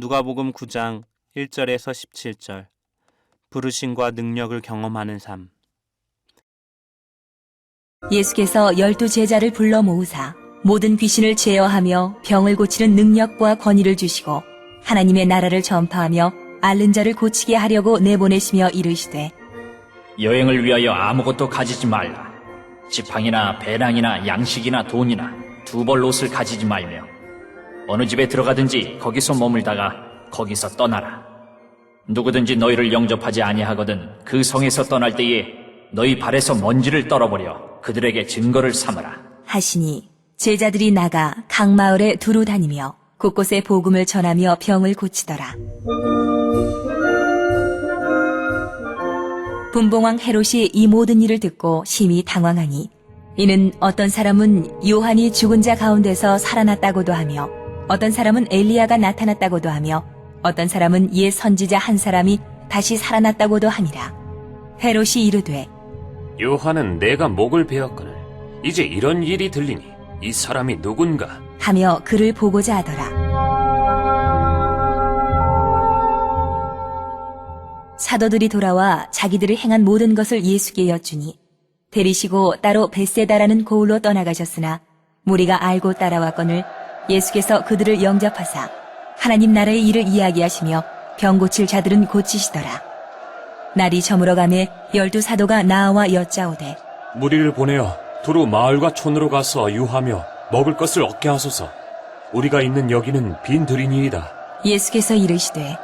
누가복음 9장 1절에서 17절. 부르심과 능력을 경험하는 삶. 예수께서 12제자를 불러 모으사 모든 귀신을 제어하며 병을 고치는 능력과 권위를 주시고 하나님의 나라를 전파하며 앓는 자를 고치게 하려고 내보내시며 이르시되, 여행을 위하여 아무것도 가지지 말라. 지팡이나 배낭이나 양식이나 돈이나 두 벌 옷을 가지지 말며 어느 집에 들어가든지 거기서 머물다가 거기서 떠나라. 누구든지 너희를 영접하지 아니하거든 그 성에서 떠날 때에 너희 발에서 먼지를 떨어버려 그들에게 증거를 삼으라 하시니 제자들이 나가 각 마을에 두루 다니며 곳곳에 복음을 전하며 병을 고치더라. 분봉왕 헤롯이 이 모든 일을 듣고 심히 당황하니, 이는 어떤 사람은 요한이 죽은 자 가운데서 살아났다고도 하며 어떤 사람은 엘리야가 나타났다고도 하며 어떤 사람은 옛 선지자 한 사람이 다시 살아났다고도 하니라. 헤롯이 이르되, 요한은 내가 목을 베었거늘 이제 이런 일이 들리니 이 사람이 누군가 하며 그를 보고자 하더라. 사도들이 돌아와 자기들이 행한 모든 것을 예수께 여쭈니 데리시고 따로 벳세다라는 고을로 떠나가셨으나 무리가 알고 따라왔거늘 예수께서 그들을 영접하사 하나님 나라의 일을 이야기하시며 병 고칠 자들은 고치시더라. 날이 저물어가매 12사도가 나와 여짜오되, 무리를 보내어 두루 마을과 촌으로 가서 유하며 먹을 것을 얻게 하소서. 우리가 있는 여기는 빈 들이니이다. 예수께서 이르시되,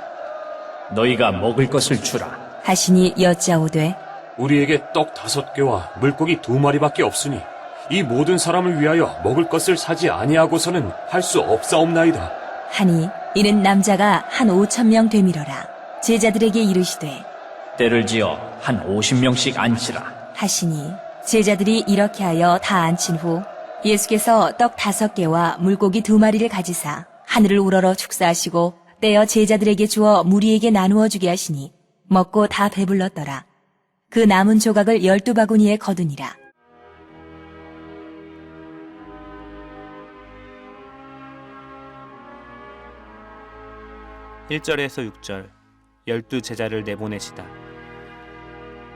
너희가 먹을 것을 주라. 하시니 여짜오되, 우리에게 떡 5개와 물고기 2마리밖에 없으니 이 모든 사람을 위하여 먹을 것을 사지 아니하고서는 할 수 없사옵나이다. 하니 이는 남자가 한 5,000명 되밀어라. 제자들에게 이르시되, 때를 지어 한 50명씩 앉히라. 하시니 제자들이 이렇게 하여 다 앉힌 후 예수께서 떡 5개와 물고기 2마리를 가지사 하늘을 우러러 축사하시고 떼어 제자들에게 주어 무리에게 나누어 주게 하시니 먹고 다 배불렀더라. 그 남은 조각을 12바구니에 거두니라. (1절에서 6절) 12제자를 내보내시다.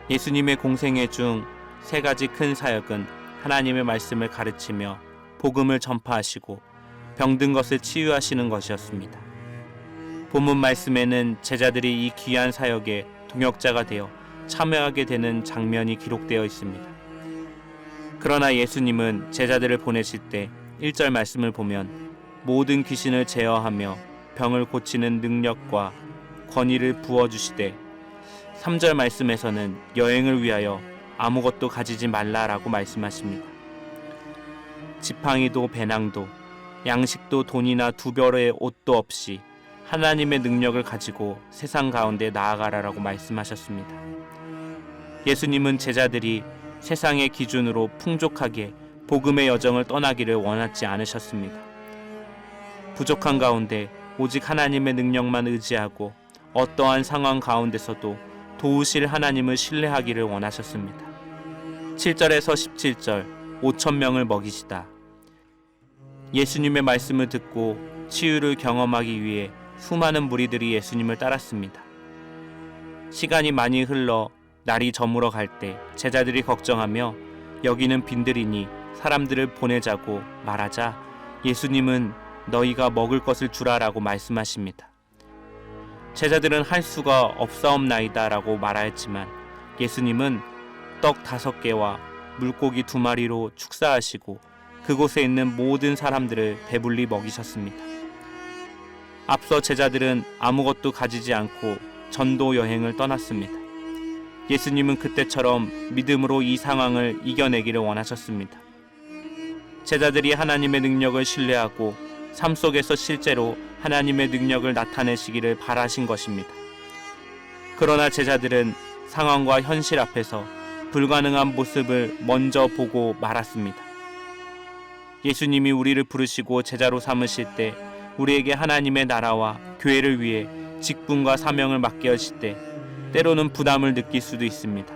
예수님의 공생애 중 3가지 큰 사역은 하나님의 말씀을 가르치며 복음을 전파하시고 병든 것을 치유하시는 것이었습니다. 본문 말씀에는 제자들이 이 귀한 사역에 동역자가 되어 참여하게 되는 장면이 기록되어 있습니다. 그러나 예수님은 제자들을 보내실 때 1절 말씀을 보면 모든 귀신을 제어하며 병을 고치는 능력과 권위를 부어주시되, 3절 말씀에서는 여행을 위하여 아무것도 가지지 말라라고 말씀하십니다. 지팡이도 배낭도 양식도 돈이나 2벌의 옷도 없이 하나님의 능력을 가지고 세상 가운데 나아가라라고 말씀하셨습니다. 예수님은 제자들이 세상의 기준으로 풍족하게 복음의 여정을 떠나기를 원하지 않으셨습니다. 부족한 가운데 오직 하나님의 능력만 의지하고 어떠한 상황 가운데서도 도우실 하나님을 신뢰하기를 원하셨습니다. 7절에서 17절 5,000명을 먹이시다. 예수님의 말씀을 듣고 치유를 경험하기 위해 수많은 무리들이 예수님을 따랐습니다. 시간이 많이 흘러 날이 저물어 갈 때 제자들이 걱정하며 여기는 빈들이니 사람들을 보내자고 말하자 예수님은 너희가 먹을 것을 주라라고 말씀하십니다. 제자들은 할 수가 없사옵나이다 라고 말하였지만 예수님은 떡 5개와 물고기 2마리로 축사하시고 그곳에 있는 모든 사람들을 배불리 먹이셨습니다. 앞서 제자들은 아무것도 가지지 않고 전도 여행을 떠났습니다. 예수님은 그때처럼 믿음으로 이 상황을 이겨내기를 원하셨습니다. 제자들이 하나님의 능력을 신뢰하고 삶 속에서 실제로 하나님의 능력을 나타내시기를 바라신 것입니다. 그러나 제자들은 상황과 현실 앞에서 불가능한 모습을 먼저 보고 말았습니다. 예수님이 우리를 부르시고 제자로 삼으실 때 우리에게 하나님의 나라와 교회를 위해 직분과 사명을 맡겨주실 때 때로는 부담을 느낄 수도 있습니다.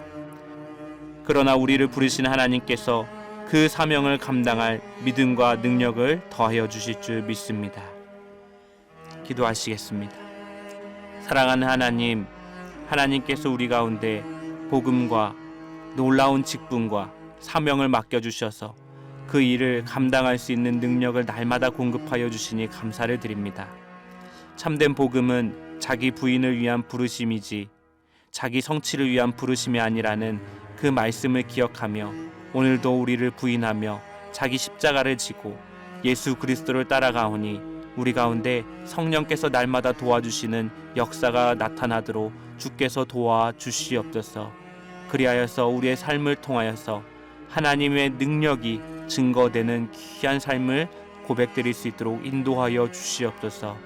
그러나 우리를 부르신 하나님께서 그 사명을 감당할 믿음과 능력을 더하여 주실 줄 믿습니다. 기도하시겠습니다. 사랑하는 하나님, 하나님께서 우리 가운데 복음과 놀라운 직분과 사명을 맡겨주셔서 그 일을 감당할 수 있는 능력을 날마다 공급하여 주시니 감사를 드립니다. 참된 복음은 자기 부인을 위한 부르심이지 자기 성취를 위한 부르심이 아니라는 그 말씀을 기억하며 오늘도 우리를 부인하며 자기 십자가를 지고 예수 그리스도를 따라가오니 우리 가운데 성령께서 날마다 도와주시는 역사가 나타나도록 주께서 도와주시옵소서. 그리하여서 우리의 삶을 통하여서 하나님의 능력이 증거되는 귀한 삶을 고백드릴 수 있도록 인도하여 주시옵소서.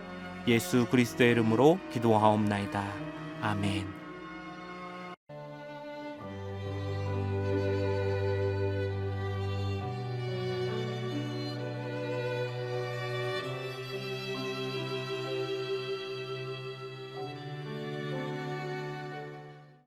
예수 그리스도의 이름으로 기도하옵나이다. 아멘.